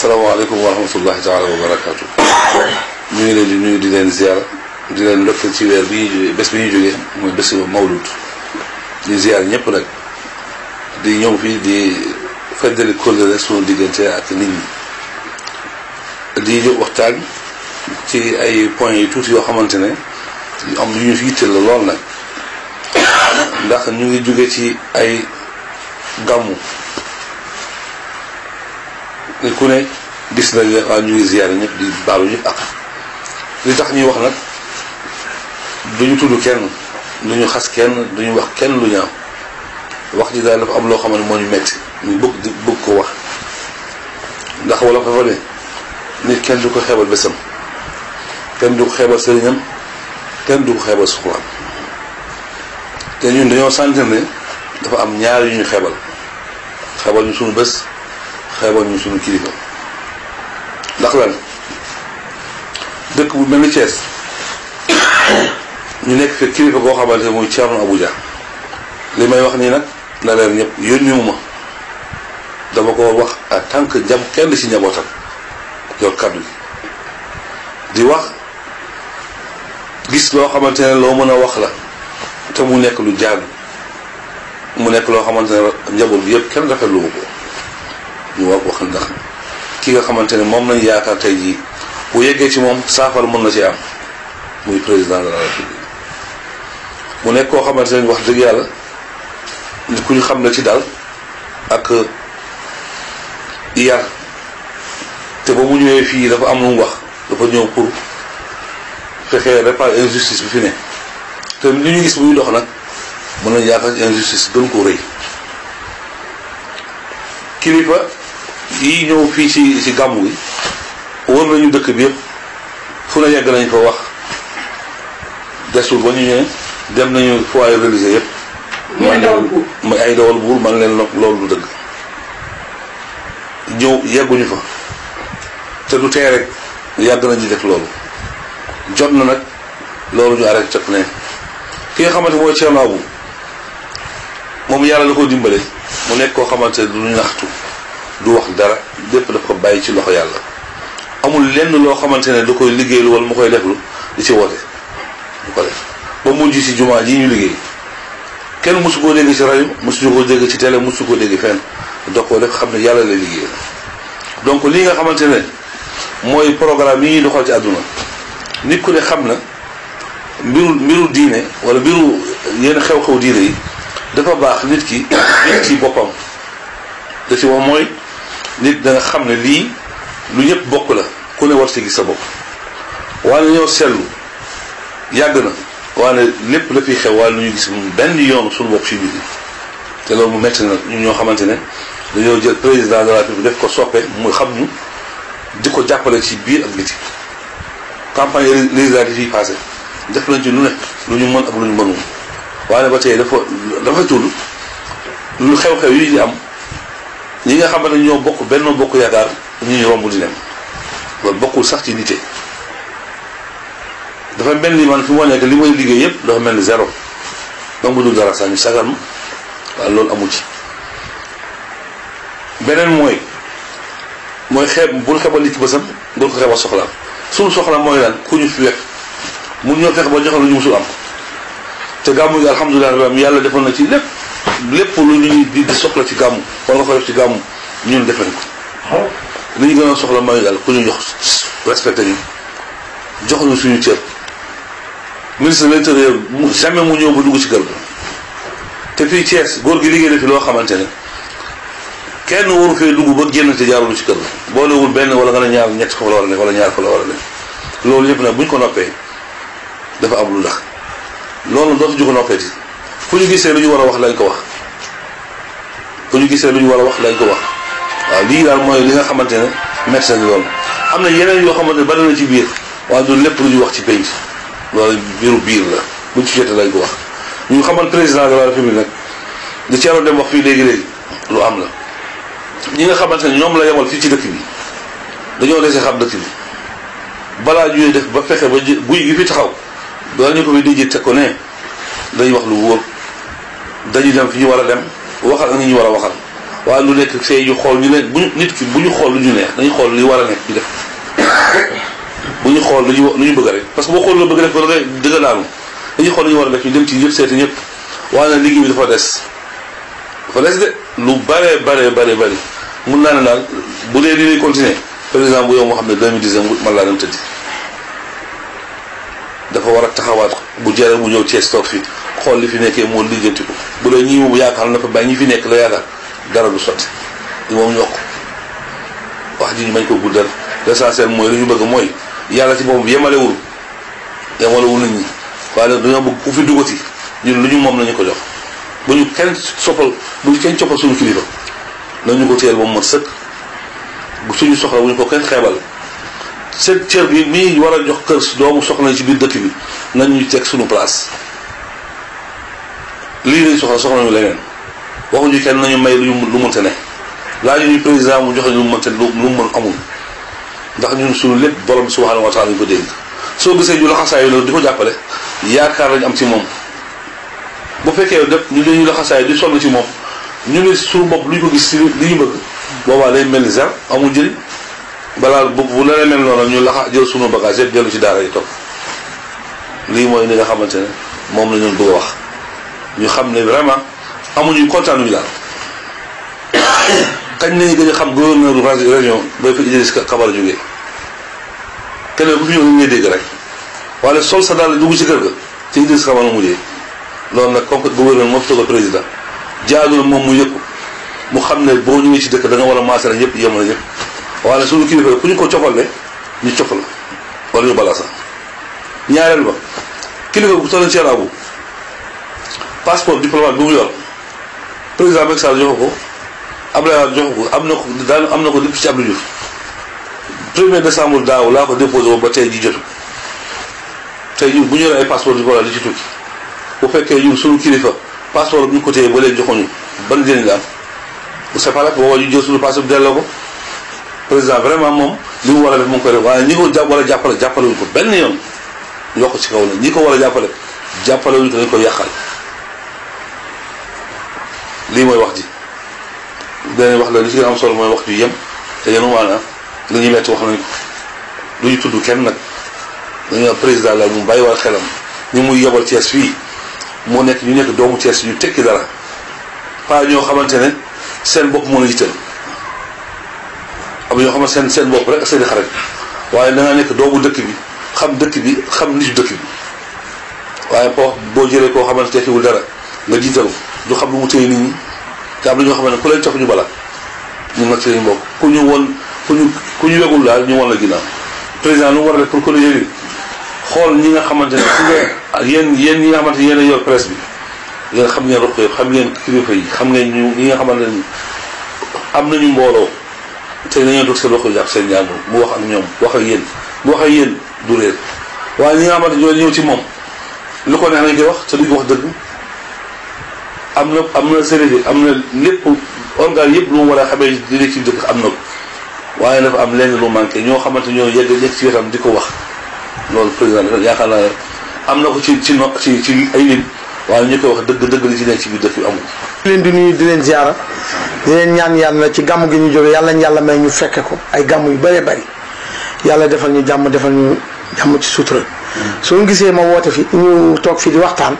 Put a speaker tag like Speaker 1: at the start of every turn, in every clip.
Speaker 1: asalaamaaleykum wa rahmatullahi taala wa barakaatu. ñu ngi leen di nuyu di leen ziara di leen ndokkeel ci weer bi ñu bés bi ñu jógee mooy bés mawlud di ziar ñëpp nag di ñëw fii di feddali kóllëre suñu diggante ak nit ñi di jóg waxtaan ci ay points yu tuuti yoo xamante ne am lu ñu fi yitteel la lool nag ndax ñu ngi jóge ci ay gàmmu ku ne gis nañ ne waaw ñu ngi ziyaare ñëpp di baalu ñëpp ak li tax ñuy wax nag duñu tudd kenn duñu xas kenn duñu wax kenn lu ñaaw wax ji daal dafa am loo xam ne moo ñu metti ñu bëgg ko wax ndax wala dafa ne nit kenn du ko xeebal bésam kenn du ko xeebal sëriñam kenn du ko xeebal soxlaam te ñun dañoo sentir ne dafa am ñaar yu ñu xeebal ñu suñu bés xeebal ñu suñu kilifa ndax lan dëkk bu mel ni Thiès ñu nekk fi kilifa koo xamante ne muy Thierno Abuja li may wax nii nag na leen ñëpp yónniwuma dama ko wax en tant que kenn ci njabootam yor kaddu gi di wax gis loo xamante ne loo mën a wax la te mu nekk lu jaadu mu nekk loo xamante ne njaboot bi yëpp kenn rafetlu ko ñu wax ndax ki nga xamante ne moom lañ yaakaar tey jii bu yeggee ci moom saafara mën na ci am muy président de la république mu nekk koo xamante ne wax dëgg yàlla nit ku ñu xam ne ci daal ak yar te ba mu ñëwee fii dafa am lu mu wax dafa ñëw pour fexe réparer injustice bi fi ne te li ñu gis bu ñu dox nag mën nañ yaakaar ci injustice gën ko rëy kilifa yi ñëw fii ci gàmmu gi wër nañu dëkk bi yëpp fu na yegg nañ fa wax desul ba ñu ñëwee dem nañu foyer religieux yëpp mooy ay ndawal buur man leen loolu du dëgg ñëw yegguñu fa te du tee rek yàgg nañ di def loolu jot na nag loolu ñu arrêté cot ne ki nga xamante mooy Thierno Abou moom yàlla la ko dimbale mu nekk koo xamante ne du ñaxtu du wax dara lépp daf ko bàyyi ci loxo yàlla amul lenn loo xamante ne da koy liggéeylu wala mu koy deflu di ci woote du ko def ba mujj ci jumaa ji ñu liggéey kenn mosu koo dégg ci rajo mosu koo dégg ci télé mosu koo dégg fenn da koo def xam ne yàlla lay liggéey donc lii nga xamante ne mooy programme yi ñuy doxal ci àdduna nit ku ne xam na mbiru diine wala mbiru yenn xew-xew diine yi dafa baax nit ki ci boppam da ci moom mooy nit da nga xam ne lii lu ñëpp bokk la ku ne war ci gis sa bopp waaye ñoo seetlu yàgg na waaye lépp la fiy xew waaye lu ñu gis benn yoon suñu bopp ci biir te loolu mu metti na ñun ñoo xamante ne dañoo jël président de la République def ko soppe mu xam ñu di ko jàppale ci biir ak biti campagne législative yi passé def nañ ci lu ne lu ñu mën ak lu ñu mënul waaye ba tey dafa tudd lu xew-xew yi di am ñi nga xamante ne ñoo bokk benn bokk yaakaar ñu romb di dem loolu bokkul sax ci nité dafa mel ni man fi mu nekk li may liggéey yëpp dafa mel ni zéro donc bu dul dara sax ñu sagal ma waaye loolu amu ci beneen mooy xeeb bul xeebal nit ki bësam bul ko xeebal soxlaam suñu soxla mooy lan ku ñu fi wekk mun ñoo fexe ba joxe lu ñu musul am te gàmmu gi alhamdulilah yàlla defal na ci lépp lu ñu di soxla ci gàmmu wala nga ko def ci gàmmu ñun def nañ ko li ñu gën a soxla mooy daal ku ñu jox respecté ñu jox ñu suñu cër ministre de l'intérieur jamais mu ñëw ba dugg ci kër ga te fii Thiès góor gi liggéey na fi loo xamante ne kenn waru fee dugg ba génn te jaarul ci kër ga boolewul benn wala nga ne ñaar ñett fa la war a nekk wala ñaar fa la war a nekk loolu yëpp nag bu ñu ko noppee dafa am lu ndax loolu dootu ju ko noppeeti fu ñu gisee lu ñu war a wax lañ ko wax fu ñu gisee lu ñu war a wax lañ ko wax waaw lii daal mooy li nga xamante ne médecin bi loolu am na yeneen yoo xamante ne bari na ci biir waaye du lépp lu ñuy wax ci penc loolu biiru biir la buñ ci jotee lañ ko wax ñu xamal président de la république nag di Thierno dem wax fii léegi-léegi lu am la ñi nga xamante ne ñoom la yemal fii ci dëkk bi dañoo dese xam dëkk bi balaa ñuy def ba fexe ba guy gi fi taxaw balaa ñu ko fi dijji teg ko ne dañuy wax lu wóor dañuy dem fi ñu war a dem waxal ak ñi ñu war a waxal waaye lu nekk see ñu xool ñu leen bu nit ki bu ñu xool lu ñu neex dañu xool li war a nekk ñu def bu ñu xool lu ñu bëgg rek parce que boo xool la bëgg def ba ngay dëgg naanu dañuy xool lu ñu war a def ñu dem ci yëpp seeti ñëpp waaye nag liggéey bi dafa des de lu bare mun naa ne daal bu dee di lay continuer président bu yow moo xam ne 2019 man laa dem tëddi dafa war a taxawaat bu jëree mu ñëw Thiès toog fi xool li fi nekkee moo lijjanti ko bu dee ñii moom yaakaar na fa bàyyi ñi fi nekk la yaakaar dara du sotti li moom ñokk wax ji ñu mañ ko guddal l'essentiel mooy li ñu bëgg mooy yàlla ci moom yemalewul nit ñi waaye nag dañoo bëgg ku fi dugati ñun lu ñu moom nañu ko jox bu ñu kenn soppal suñu kilifa nañu ko téyel ba mu mat sëkk bu suñu soxla bu ñu ko kenn xeebal seen cër bi mii war a jox kër doomu soxla ci biir dëkk bi nañ ñu teg suñu place lii lañ soxla ñu leneen waxuñu kenn nañu may lu mënte ne laaju ñu président mu joxe lu mënte lu mën amul ndax ñun suñu lépp borom subhanahu wa taala ñu ko dégg soo gisee ñu laxasaayu loolu di ko jàppale yaakaar lañu am ci moom bu fekkee def ñu leen ñu laxasaayu di sonn ci moom ñu ne suñu bopp lu ñu ko gis ci li ñu bëgg boobaa day mel ni zéro amul njëriñ balaa bu leneen mel noonu ñu laxa jël suñu bagage yëpp dellu ci daara yi topp lii mooy li nga xamante ne moom la ñu bëgg a wax ñu xam ne vraiment amuñu kontaan ñu daal kañ nañu gën a xam gouverneur région bay fa Idriss Kabara jógee keneen ku fi ñëw ngay dégg rek wala sol sa daal dugg ci kër ga ci Idriss Kabara mujjee loolu nag comme que gouverneur moo fi toogal président jaadu na moom mu yëpp mu xam ne boo ñëwee ci dëkk da nga war a maasale ñëpp yemale ñëpp waaye suñu kilifa ku ñu ko cofalee ñu cof la wala ñu balaa sax ñaareel ba kilifa bu toll Cheikh Abou passeport diplomate bu mu yor président Macky Sall joxe ko Abdoulaye Wade joxe ko am na ko depuis ci Abdou Diouf 1er décembre daaw laa ko déposé woon ba tey ji jotu tey ñun bu ñu yoree ay passeport diplomate li ci tukki bu fekkee ñun suñu kilifa passeport bu ñu ko téye ba léegi joxuñu ban njëriñ la am c'est pas là booba ñu jël suñu passeport delloo ko président vraiment moom li mu war a def mu ngi koy def waaye ñi ko war a jàppale wuñ ko benn yoon yokk ci kaw la ñi ko war a jàppale wuñ ko dañ koy yàqal lii mooy wax ji danañ wax la li ci gën a am solo mooy wax ju yem te yéen maanaam li ñuy metti wax nañ ko du ñu tudd kenn nag dañu am président la mu bàyyi war xelam ñu muy yebal Thiès fii moo nekk ñu nekk doomu Thiès ñu tekki dara pas ñoo xamante ne seen bopp moo la yitteel am ñoo xamante seen bopp rek ak seen i xarit waaye da nga nekk doomu dëkk bi xam nitu dëkk bi waaye boo jëlee koo xamante tekkiwul dara nga jiital du xam lu mu téye nit ñi te am na ñoo xamante ne ku leen cof ñu bala ñun nag ci lañu bokk ku ñu wegul daal ñu won la ginnaaw président lu mu war a def pour que lu xool ñi nga xamante ne yéen ñi nga xamante ne yéen a yor presse bi yéen xam ngeen roq yëpp xam ngeen kilifa yi xam ngeen ñi nga xamante ne am nañu mbooloo te nañoo dog seen roq yi jàpp seen njàngu mu wax ak ñoom wax ak yéen bu wax ak yéen du réer waaye ñi nga xamante ñoo ñëw ci moom lu ko neex nañ koy wax te duñ ko wax dëgg am na service am na lépp organe yëpp lu mu war a xamee di ci dëkk am na ko waaye dafa am lenn lu manqué ñoo xamante ñoo yegg ci wetam di ko wax loolu président yaakaar naa am na ko ci ay nit waaye ñu koy wax dëgg li ci nekk ci biir dëkk bi amul.
Speaker 2: di leen di nuyu di leen ziara di leen ñaan yàlla ci gàmm gi ñu jóge yàlla yàlla may ñu fekke ko ay gàmm yu bëree bëri yàlla defal ñu jàmm ci sutura. soo gisee ma woote fi ñu toog fi di waxtaan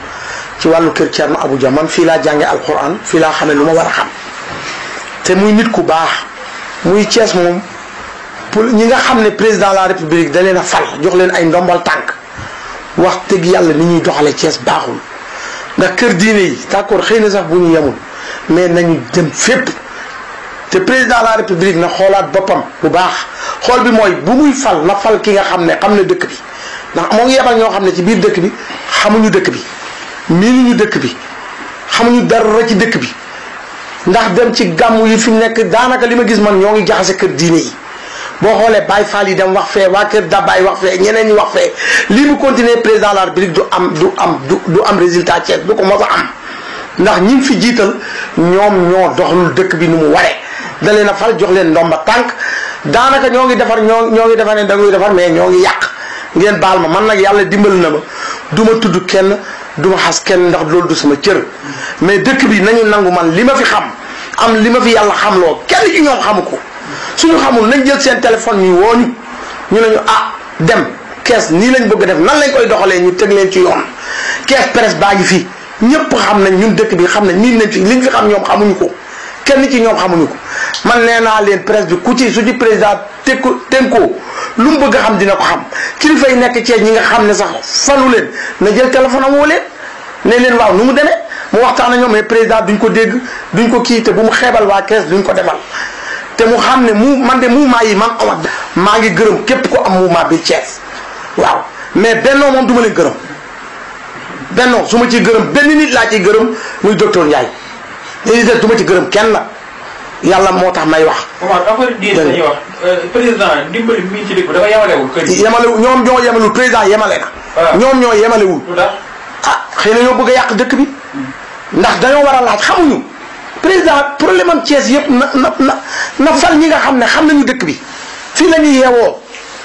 Speaker 2: ci wàllu kër Thierno Abou Dia man fii laa jànge alquran fii laa xamee lu ma war a xam te muy nit ku baax muy Thiès moom pour ñi nga xam ne président de la république da leen a fal jox leen ay ndombal tànk wax dëgg yàlla ni ñuy doxale Thiès baaxul ndax kër diine yi d'accord xëy na sax bu ñu yemul mais nañu dem fépp te président de la république na xoolaat boppam bu baax xool bi mooy bu muy fal na fal ki nga xam ne xam na dëkk bi ndax moo ngi yebal ñoo xam ne ci biir dëkk bi xamuñu dëkk bi miinuñu dëkk bi xamuñu dara ci dëkk bi ndax dem ci gàmmu yi fi mu nekk daanaka li ma gis man ñoo ngi jaxase kër diine yi boo xoolee Baye Fall yi dem wax fee waa kër Dabaay wax fee ñeneen ñi wax fee lii bu continuer président de la République du am résultat Thiès du ko mos a am ndax ñi fi jiital ñoom ñoo doxalul dëkk bi nu mu waree da leen a fal jox leen ndomba tànk daanaka ñoo ngi defar ñoo ngi defar ne da ngay defar mais ñoo ngi yàq ngeen baal ma man nag yàlla dimbal na ma du ma tudd kenn du ma xas kenn ndax loolu du sama cër mais dëkk bi nañu nangu man li ma fi xam am li ma fi yàlla xamloo kenn ci ñoom xamu ko suñu xamul nañ jël seen téléphone ñu wooñu ñu ne ñu dem kees nii lañ bëgg a def nan lañ koy doxalee ñu teg leen ci yoon kees presse baa ngi fii ñëpp xam nañ ñun dëkk bi xam nañ miin nañ fi liñ fi xam ñoom xamuñu ko kenn ci ñoom xamuñu ko man nee naa leen presse bi ku ci su ci président tënkoo lu mu bëgg a xam dina ko xam kilifa yi nekk Thiès ñi nga xam ne sax falu leen na jël téléphone am woo leen ne leen waaw nu mu demee mu waxtaan ak ñoom mais président duñ ko dégg duñ ko kii te bu mu xeebal waa kees duñ ko defal te mu xam ne man de mouvement yi man Omar maa ngi gërëm képp ko am mouvement bi Thiès waaw mais bennoo moom du ma leen gërëm bennoo su ma ciy gërëm benn nit laa ciy gërëm muy docteur Ndiaye léegi de du ma ci gërëm kenn la yàlla moo tax may wax.
Speaker 3: Omar affaire diine dañuy wax président dimbali mi ci dëkk bi dafa yemalewul kër yi.
Speaker 2: yemalewul ñoom ñoo yemalewul président yemale na. ñoom ñoo yemalewul. xëy na ñoo bëgg a yàq dëkk bi ndax dañoo war a laaj xamuñu président problème am Thiès yëpp na fal ñi nga xam ne xam nañu dëkk bi fii la ñuy yeewoo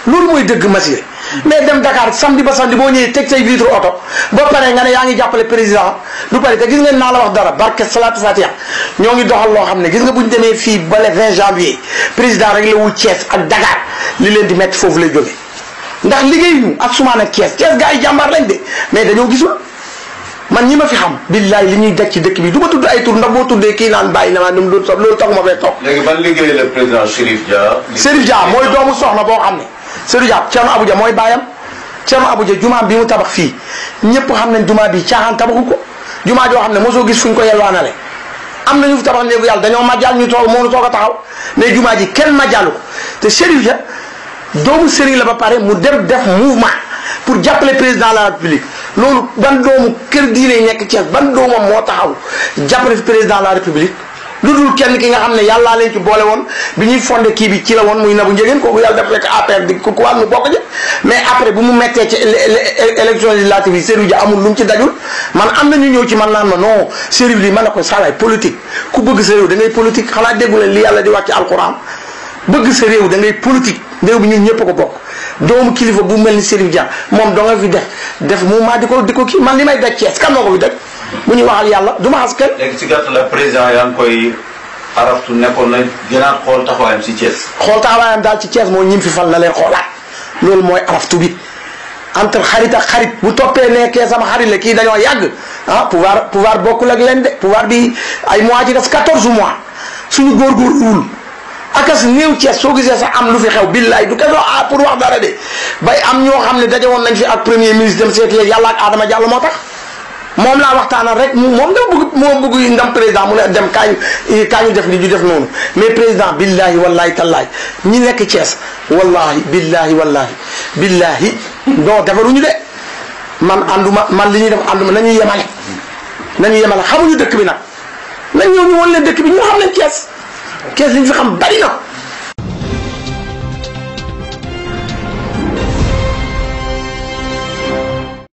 Speaker 2: loolu mooy dëgg Massiré mais dem Dakar samedi ba samedi boo ñëwee teg say vitre oto ba pare nga ne yaa ngi jàppale président du pare te gis ngeen naa la wax dara barke salaatu fatiha ñoo ngi doxal loo xam ne gis nga bu ñu demee fii ba le 20 janvier président rek la wul Thiès ak Dakar li leen di métti foofu lay jógee ndax liggéeyuñu ak sumaan ak Thiès gars yi jàmbaar lañ de mais dañoo gisul man ñi ma fi xam billaay li ñuy daj ci dëkk bi du ma tudd ay tur ndax boo tuddee kii naan bàyyi na ma dem du loolu tax ma fay toog.
Speaker 4: léegi ban liggéey la président Chérif Dia.
Speaker 2: Chérif Dia mooy doomu soxna boo xam ne Chérif Dia Thierno Abuja mooy baayam Thierno Abuja jumaa bi mu tabax fii ñëpp xam nañ jumaa bi caaxaan tabaxu ko jumaa joo xam ne mosoo gis fuñ ko yelwaanale am na ñu fi tabax néegu yàlla dañoo majjal ñu toog moo toog a taxaw mais jumaa ji kenn majjalu ko te Chérif Dia doomu Serigne la ba pare mu dem def mouvement pour jàppale président de la république loolu ban doomu kër diine yi nekk Thiès ban doomam moo taxaw jàppale président de la république lu dul kenn ki nga xam ne yàllaa leen ci boole woon bi ñuy fondé kii bi ci la woon muy Nabou Ndiéguène kooku yàlla def rek APR di ku wàll mu bokk ci mais après bu mu mettee ci élection législative yi Chérif Dia amul lu mu ci dajul man am na ñu ñëw ci man naan ma non Chérif li man na ko salaay politique ku bëgg sa réew da ngay politique xanaa déggu leen li yàlla di wax ci alquran bëgg sa réew da ngay politique réew bi ñun ñëpp ko bokk doomu kilifa bu mel ni Chérif Dia moom doo nga fi def mouvement di ko kii man li may daj Thiès kan moo ko fi daj bu ñuy waxal yàlla du ma xas kenn.
Speaker 4: léegi si gàttal la président yaa ngi koy araftu nekkoon na gënaat xool taxawaayam si Thiès.
Speaker 2: xool taxawaayam daal ci Thiès moo ñim fi fal na leen xoolaat loolu mooy araftu bi entre xarit ak xarit bu toppee nekkee sama xarit la kii dañoo yàgg pouvoir bokkul ak leen de pouvoir bi ay mois ci des 14 mois suñu góorgóorluwul akas néew Thiès soo gisee sax am lu fi xew billaay du kesoo pour wax dara de bay am ñoo xam ne daje woon nañ fi ak premier ministre dem seeti yàlla ak Adama Diallo moo tax moom laa waxtaanal rek moom moo bëgg ndam président mu ne dem kaañu def li ñu def noonu mais président billahi wallahi tallahi ñi nekk Thiès wallahi billahi non defaruñu de man li ñuy def ànduma nañu yemale xamuñu dëkk bi nag nañ ñëw ñu woon leen dëkk bi ñu xam leen Thiès li ñu fi xam bari na